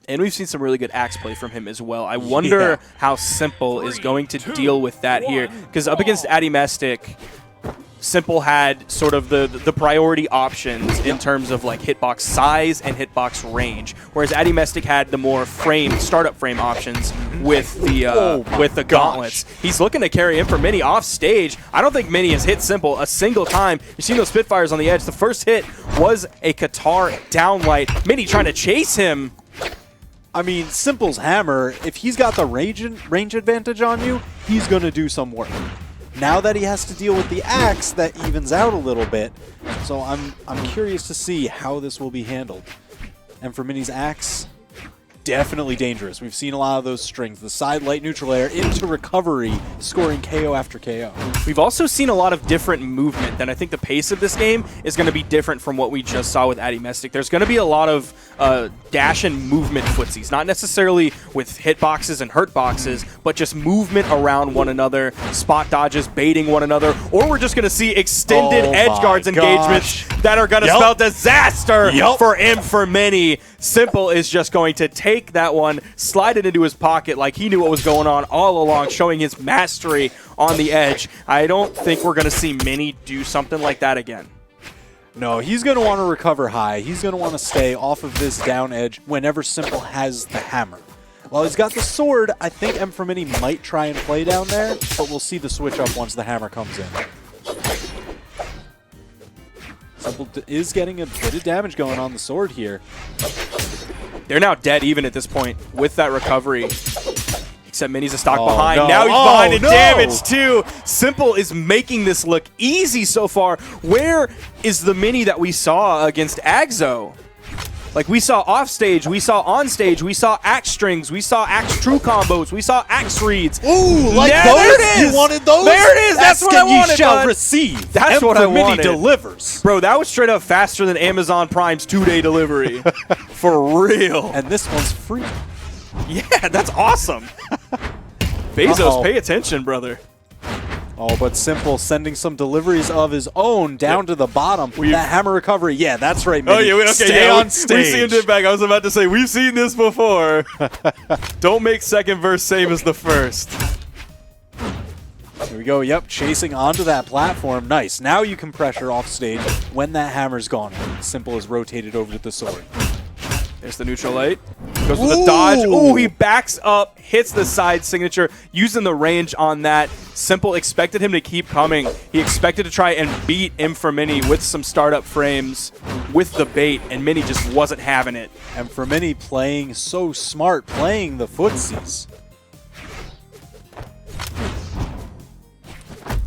And we've seen some really good axe play from him as well. I wonder how simpLe is going to deal with that here. Because up against Adimestic, simpLe had sort of the priority options in terms of like hitbox size and hitbox range, whereas Adimestic had the more startup frame options with the gauntlets. He's looking to carry in for Mini off stage. I don't think Mini has hit simpLe a single time. You've seen those Spitfires on the edge. The first hit was a Qatar downlight. Mini trying to chase him. I mean, simpLe's hammer, if he's got the range advantage on you, he's going to do some work. Now that he has to deal with the axe, that evens out a little bit. So I'm curious to see how this will be handled. And for Mini's axe, definitely dangerous. We've seen a lot of those strings. The side light neutral air into recovery, scoring KO after KO. We've also seen a lot of different movement, and I think the pace of this game is going to be different from what we just saw with Adimestic. There's going to be a lot of dash and movement footsies, not necessarily with hitboxes and hurtboxes, but just movement around one another, spot dodges, baiting one another, or we're just going to see extended edge guards engagements that are going to spell disaster for Mini. simpLe is just going to take that one, slide it into his pocket like he knew what was going on all along, showing his mastery on the edge. I don't think we're going to see Mini do something like that again. No, he's going to want to recover high. He's going to want to stay off of this down edge whenever simpLe has the hammer. While he's got the sword, I think Mini might try and play down there, but we'll see the switch up once the hammer comes in. simpLe is getting a bit of damage going on the sword here. They're now dead even at this point with that recovery. Except Mini's a stock behind. No. Now he's behind in damage too. simpLe is making this look easy so far. Where is the Mini that we saw against Agzo? Like, we saw off stage, we saw on stage, we saw axe strings, we saw axe true combos, we saw axe reads. Ooh, like those? There it is. You wanted those? There it is. That's what I wanted. You shall receive. That's what I wanted. Mini delivers. Bro, that was straight up faster than Amazon Prime's 2-day delivery. For real. And this one's free. Yeah, that's awesome. Bezos, pay attention, brother. Oh, but simpLe sending some deliveries of his own down to the bottom. That hammer recovery. Yeah, that's right, Mini. Oh, yeah, Stay on stage. We see him dip back. I was about to say, we've seen this before. Don't make second verse same as the first. Here we go. Yep, chasing onto that platform. Nice. Now you can pressure off stage when that hammer's gone. simpLe is rotated over to the sword. There's the neutral light. Goes with the dodge. Ooh, he backs up, hits the side signature, using the range on that. simpLe expected him to keep coming. He expected to try and beat Mini with some startup frames with the bait, and Mini just wasn't having it. Mini playing so smart, playing the footsies.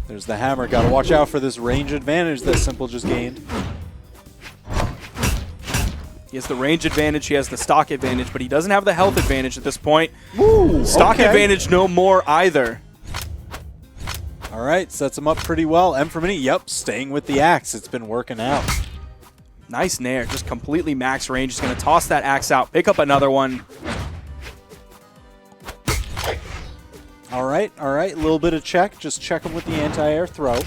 There's the hammer. Got to watch out for this range advantage that simpLe just gained. He has the range advantage, he has the stock advantage, but he doesn't have the health advantage at this point. Ooh, stock advantage no more either. All right, sets him up pretty well. Mini, yep, staying with the axe. It's been working out. Nice nair, just completely max range. He's going to toss that axe out, pick up another one. All right, a little bit of check. Just check him with the anti-air throw.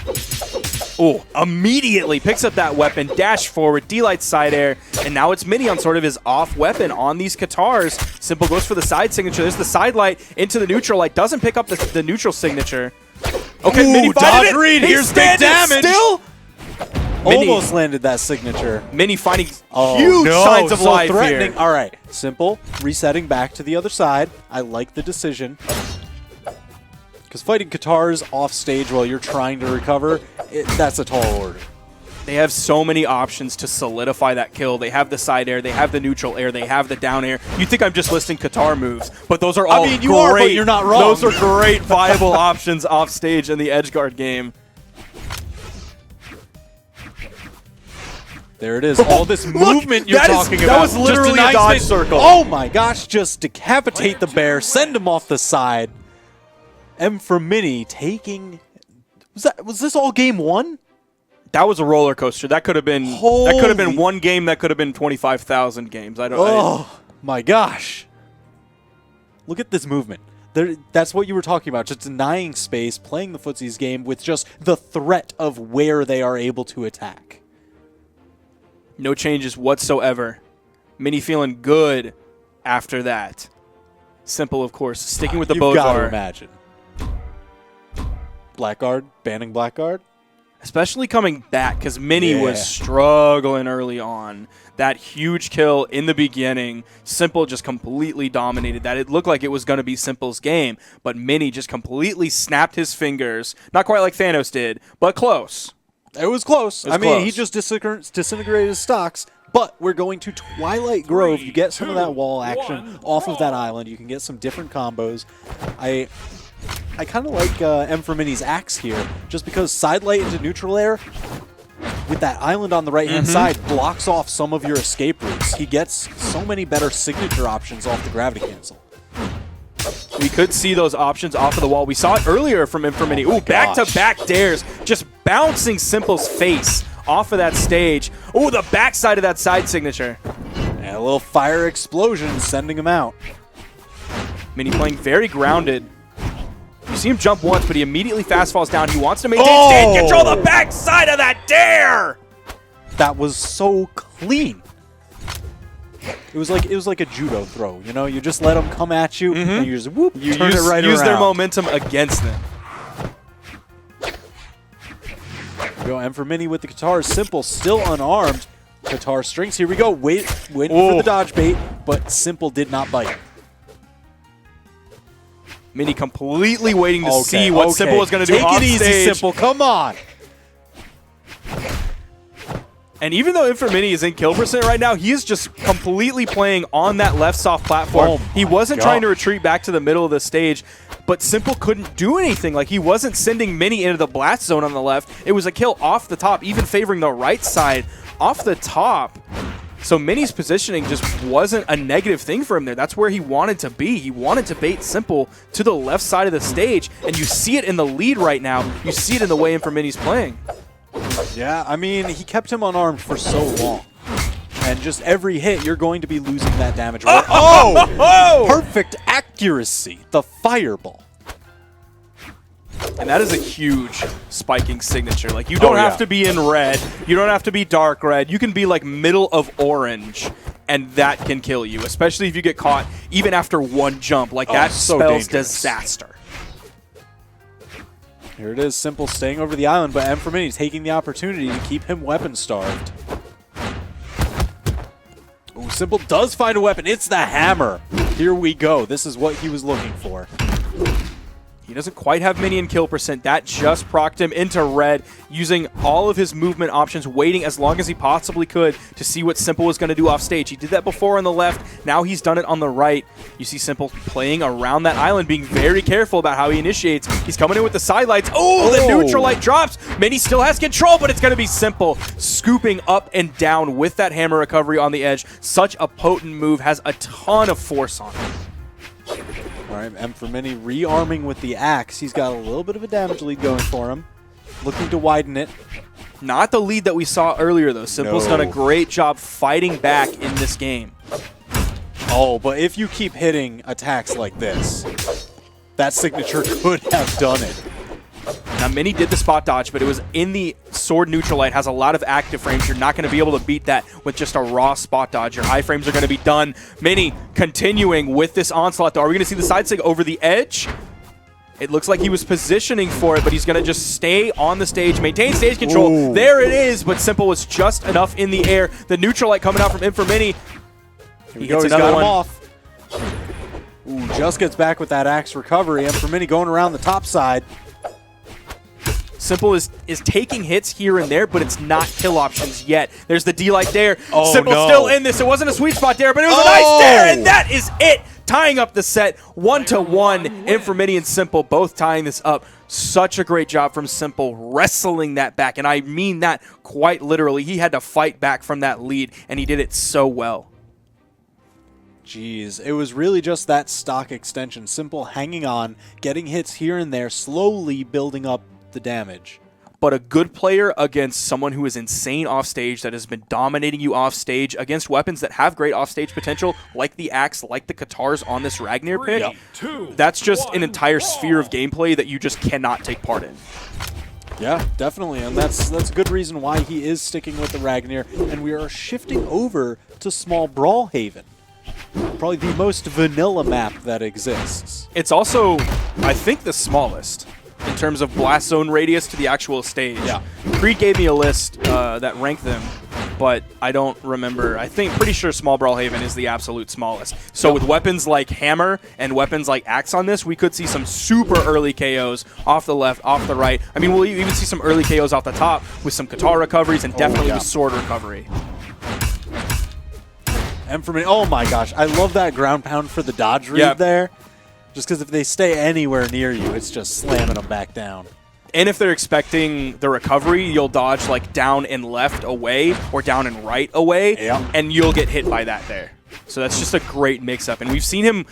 Oh, immediately picks up that weapon, dash forward, D-Light side air, and now it's Mini on sort of his off weapon on these Qatars. simpLe goes for the side signature. There's the side light into the neutral light. Doesn't pick up the neutral signature. Okay, ooh, Mini dodge read. Here's big damage. Still? Almost landed that signature. Mini finding huge signs of life threatening. here. All right, simpLe resetting back to the other side. I like the decision. Because fighting Qatars off stage while you're trying to recover, that's a tall order. They have so many options to solidify that kill. They have the side air, they have the neutral air, they have the down air. You think I'm just listing Qatar moves, but those are all great. You are, but you're not wrong. Those are great viable options off stage in the edgeguard game. There it is. All this movement you're talking about. That was literally a dodge circle. Oh my gosh, just decapitate the bear, send him off the side. Mini taking... Was this all game one? That was a roller coaster. That could have been one game. That could have been 25,000 games. Oh my gosh! Look at this movement. That's what you were talking about. Just denying space, playing the footsies game with just the threat of where they are able to attack. No changes whatsoever. Mini feeling good after that. simple, of course, sticking with the You've got to Bozar. imagine. Blackguard, banning Blackguard. Especially coming back, because Mini was struggling early on. That huge kill in the beginning, simple just completely dominated that. It looked like it was going to be simple's game, but Mini just completely snapped his fingers. Not quite like Thanos did, but close. It was close. It was mean, close. he just disintegrated his stocks. But we're going to Twilight Grove. You get some of that wall action off of that island. You can get some different combos. I kind of like M for Mini's axe here, just because side light into neutral air with that island on the right-hand side blocks off some of your escape routes. He gets so many better signature options off the gravity cancel. We could see those options off of the wall. We saw it earlier from M for Mini. Ooh, back-to-back dares, just bouncing Simple's face off of that stage. Ooh, the backside of that side signature. And a little fire explosion sending him out. Mini playing very grounded. You see him jump once, but he immediately fast falls down. He wants to maintain stage control. The backside of that dare. That was so clean. It was like a judo throw. You know, you just let them come at you, and you just whoop, turn it right around. Use their momentum against them. Go M for Mini with the guitar. Simple still unarmed. Guitar strings. Here we go. Waiting for the dodge bait, but Simple did not bite. Mini completely waiting to see what Simple was going to do off Take it easy, stage. Simple. Come on. And even though Mini is in kill percent right now, he is just completely playing on that left soft platform. He wasn't trying to retreat back to the middle of the stage, but Simple couldn't do anything. Like, he wasn't sending Mini into the blast zone on the left. It was a kill off the top, even favoring the right side off the top. So Mini's positioning just wasn't a negative thing for him there. That's where he wanted to be. He wanted to bait Simple to the left side of the stage, and you see it in the lead right now. You see it in the way Mini's playing. Yeah, I mean, he kept him unarmed for so long. And just every hit, you're going to be losing that damage. Perfect accuracy. The fireball. And that is a huge spiking signature. Like, you don't have to be in red. You don't have to be dark red. You can be, like, middle of orange, and that can kill you, especially if you get caught even after one jump. Like, that spells disaster. Here it is, Simple staying over the island, but M for Mini taking the opportunity to keep him weapon-starved. Ooh, Simple does find a weapon. It's the hammer. Here we go. This is what he was looking for. He doesn't quite have minion kill percent. That just procced him into red, using all of his movement options, waiting as long as he possibly could to see what Simple was going to do off stage. He did that before on the left. Now he's done it on the right. You see Simple playing around that island, being very careful about how he initiates. He's coming in with the sidelights. Oh, the neutral light drops. Mini still has control, but it's going to be Simple scooping up and down with that hammer recovery on the edge. Such a potent move, has a ton of force on it. All right, M for Mini rearming with the axe. He's got a little bit of a damage lead going for him. Looking to widen it. Not the lead that we saw earlier, though. Simple's done a great job fighting back in this game. Oh, but if you keep hitting attacks like this, that signature could have done it. Now, Mini did the spot dodge, but it was in the sword neutral light. Has a lot of active frames. You're not going to be able to beat that with just a raw spot dodge. Your high frames are going to be done. Mini continuing with this onslaught, though. Are we going to see the side sig over the edge? It looks like he was positioning for it, but he's going to just stay on the stage, maintain stage control. Ooh. There it is, but Simple was just enough in the air. The neutral light coming out from M for Mini. He gets another one off. Ooh, just gets back with that axe recovery. M for Mini going around the top side. Simple is taking hits here and there, but it's not kill options yet. There's the D-Light dare. Simple still in this. It wasn't a sweet spot dare, but it was a nice dare, and that is it. Tying up the set 1-1. M for Mini and Simple both tying this up. Such a great job from Simple wrestling that back, and I mean that quite literally. He had to fight back from that lead, and he did it so well. Jeez, it was really just that stock extension. Simple hanging on, getting hits here and there, slowly building up the damage. But a good player against someone who is insane off stage, that has been dominating you off stage, against weapons that have great off stage potential, like the axe, like the guitars on this Ragnar pick. That's just an entire sphere of gameplay that you just cannot take part in. Yeah, definitely, and that's a good reason why he is sticking with the Ragnar, and we are shifting over to small Brawl Haven. Probably the most vanilla map that exists. It's also, I think, the smallest in terms of blast zone radius to the actual stage. Yeah. Creed gave me a list that ranked them, but I don't remember. Pretty sure small Brawl Haven is the absolute smallest. So with weapons like Hammer and weapons like Axe on this, we could see some super early KOs off the left, off the right. I mean, we'll even see some early KOs off the top with some Qatar recoveries and definitely with sword recovery. And for me, oh my gosh, I love that ground pound for the dodge read there. Just because if they stay anywhere near you, it's just slamming them back down. And if they're expecting the recovery, you'll dodge like down and left away or down and right away, and you'll get hit by that there. So that's just a great mix-up. And we've seen him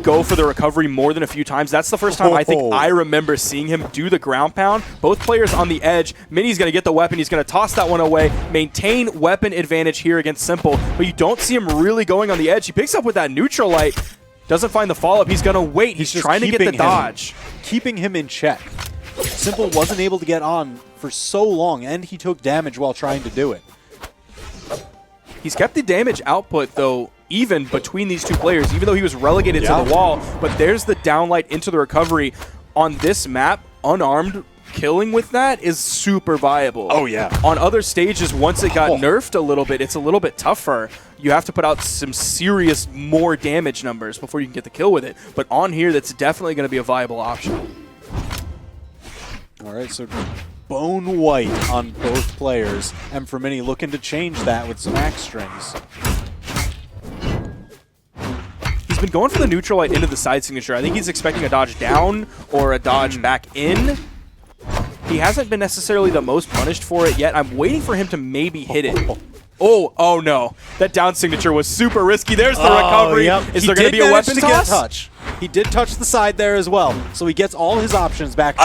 go for the recovery more than a few times. That's the first time I think I remember seeing him do the ground pound. Both players on the edge. Mini's going to get the weapon. He's going to toss that one away, maintain weapon advantage here against simple, but you don't see him really going on the edge. He picks up with that neutral light. Doesn't find the follow-up. He's going to wait. He's trying to get the dodge. Keeping him in check. simple wasn't able to get on for so long, and he took damage while trying to do it. He's kept the damage output, though, even between these two players, even though he was relegated to the wall. But there's the downlight into the recovery. On this map, unarmed, killing with that is super viable. Oh, yeah. On other stages, once it got nerfed a little bit, it's a little bit tougher. You have to put out some serious more damage numbers before you can get the kill with it. But on here, that's definitely going to be a viable option. All right, so bone white on both players. And for many, looking to change that with some axe strings. He's been going for the neutral light into the side signature. I think he's expecting a dodge down or a dodge back in. He hasn't been necessarily the most punished for it yet. I'm waiting for him to maybe hit it. Oh no. That down signature was super risky. There's the recovery. Yep. Is there going to be a weapon toss? Touch. He did touch the side there as well, so he gets all his options back.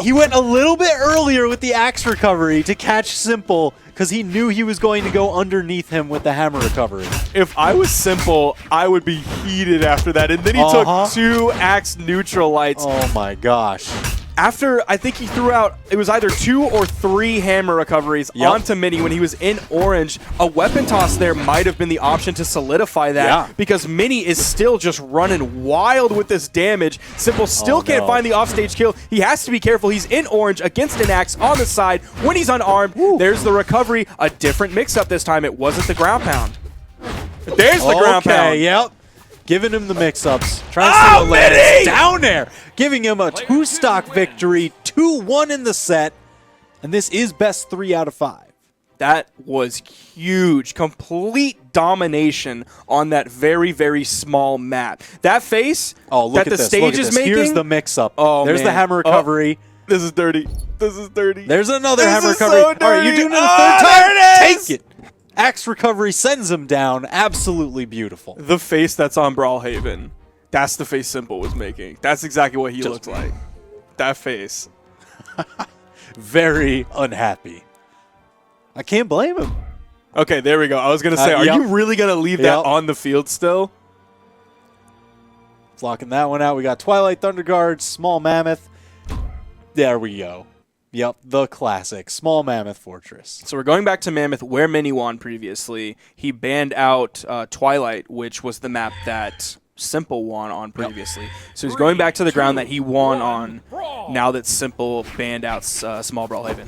He went a little bit earlier with the axe recovery to catch simple because he knew he was going to go underneath him with the hammer recovery. If I was simple, I would be heated after that. And then he took 2 axe neutral lights. Oh my gosh. After, I think he threw out, it was either 2 or 3 hammer recoveries onto Mini when he was in orange. A weapon toss there might have been the option to solidify that because Mini is still just running wild with this damage. simple still can't find the offstage kill. He has to be careful. He's in orange against an axe on the side. When he's unarmed, there's the recovery. A different mix-up this time. It wasn't the ground pound. There's the ground pound. Yep. Giving him the mix-ups. Trying to see the lands down there. Giving him a 2-stock victory. 2-1 in the set. And this is best 3 out of 5. That was huge. Complete domination on that very, very small map. That face that the stage is making. Here's the mix-up. There's the hammer recovery. This is dirty. This is dirty. There's another hammer recovery. All right, you're doing it a third time. There it is. Take it. Axe recovery sends him down. Absolutely beautiful. The face that's on Brawl Haven. That's the face simple was making. That's exactly what he looks like. That face. Very unhappy. I can't blame him. Okay, there we go. I was going to say, are you really going to leave that on the field still? Blocking that one out. We got Twilight Thunderguard, Small Mammoth. There we go. Yep, the classic. Small Mammoth Fortress. So we're going back to Mammoth, where Mini won previously. He banned out Twilight, which was the map that simple won on previously. So he's going back to the ground that he won on now that simple banned out Small Brawl Haven.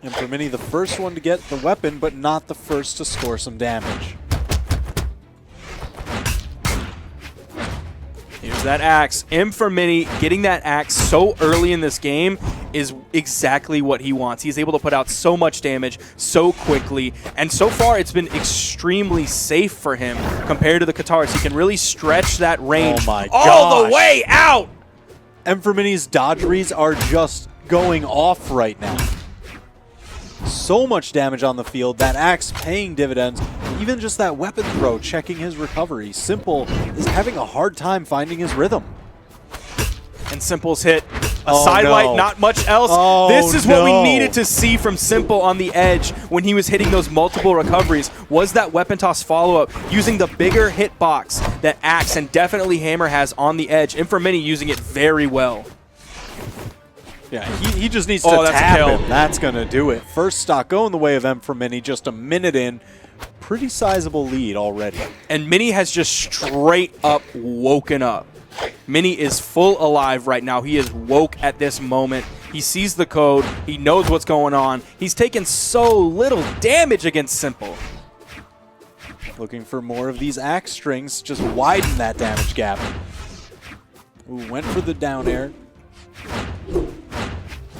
And for Mini, the first one to get the weapon, but not the first to score some damage. Here's that axe. M for Mini, getting that axe so early in this game is exactly what he wants. He's able to put out so much damage so quickly, and so far it's been extremely safe for him compared to the Qatars. He can really stretch that range all the way out! M for Mini's dodge reads are just going off right now. So much damage on the field. That axe paying dividends. Even just that weapon throw checking his recovery. simple is having a hard time finding his rhythm. And simple's hit a sidelight, not much else. This is what we needed to see from simple on the edge when he was hitting those multiple recoveries. Was that weapon toss follow-up using the bigger hitbox that axe and definitely hammer has on the edge. And for Mini using it very well. Yeah, he just needs Oh, to that's a tap kill. him. That's going to do it. First stock going the way of M for Mini, just a minute in. Pretty sizable lead already. And Mini has just straight up woken up. Mini is full alive right now. He is woke at this moment. He sees the code. He knows what's going on. He's taken so little damage against simple. Looking for more of these axe strings, just widen that damage gap. Ooh, went for the down air.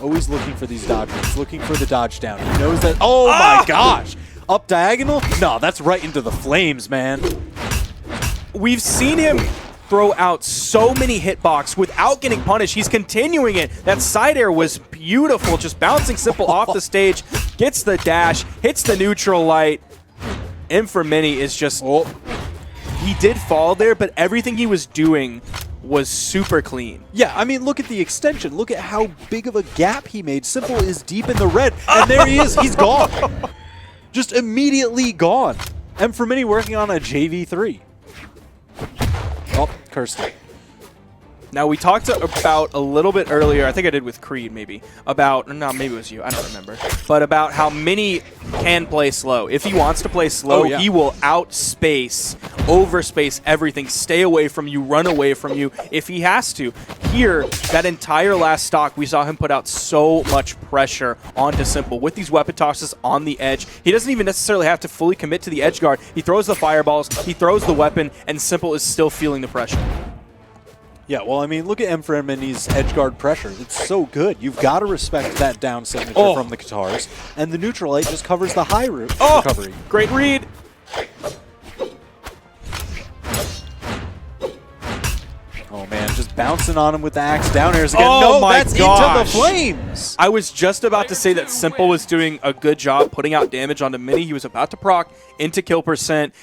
Always looking for these dodge moves, looking for the dodge down. He knows that. Oh my gosh! Up diagonal? No, that's right into the flames, man. We've seen him throw out so many hitbox without getting punished. He's continuing it. That side air was beautiful, just bouncing simple off the stage, gets the dash, hits the neutral light. M for Mini is just... Oh. He did fall there, but everything he was doing was super clean. Yeah, I mean, look at the extension. Look at how big of a gap he made. simple is deep in the red, and there he is. He's gone. Just immediately gone. M for Mini working on a JV3. Oh, cursed it. Now, we talked about a little bit earlier, I think I did with Creed maybe, about, no, maybe it was you, I don't remember, but about how Mini can play slow. If he wants to play slow, he will outspace, overspace everything, stay away from you, run away from you if he has to. Here, that entire last stock, we saw him put out so much pressure onto simple with these weapon tosses on the edge. He doesn't even necessarily have to fully commit to the edge guard. He throws the fireballs, he throws the weapon, and simple is still feeling the pressure. Yeah, well, I mean, look at M for Mini's edge guard pressure. It's so good. You've got to respect that down signature from the Katars. And the neutral light just covers the high route recovery. Great read. Oh, man, just bouncing on him with the axe down airs again. Oh, no, my that's into gosh. the flames. I was just about to say that simple was doing a good job putting out damage onto Mini. He was about to proc into kill percent,